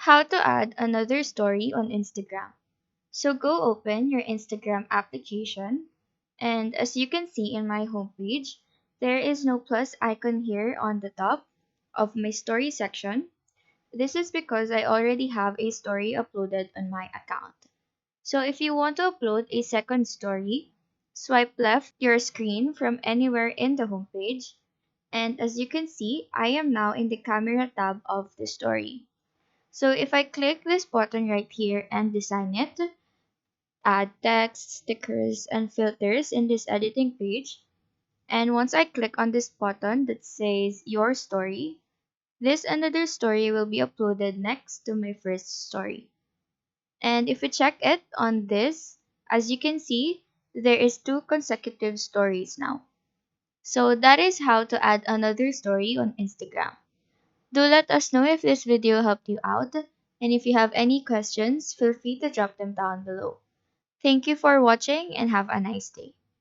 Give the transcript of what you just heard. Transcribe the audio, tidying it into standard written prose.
How to add another story on Instagram. So go open your Instagram application, and as you can see in my homepage, there is no plus icon here on the top of my story section. This is because I already have a story uploaded on my account. So if you want to upload a second story, swipe left your screen from anywhere in the homepage, and as you can see, I am now in the camera tab of the story. So if I click this button right here and design it, add text, stickers, and filters in this editing page, and once I click on this button that says your story, this another story will be uploaded next to my first story. And if we check it on this, as you can see, there is two consecutive stories now. So that is how to add another story on Instagram. Do let us know if this video helped you out, and if you have any questions, feel free to drop them down below. Thank you for watching and have a nice day.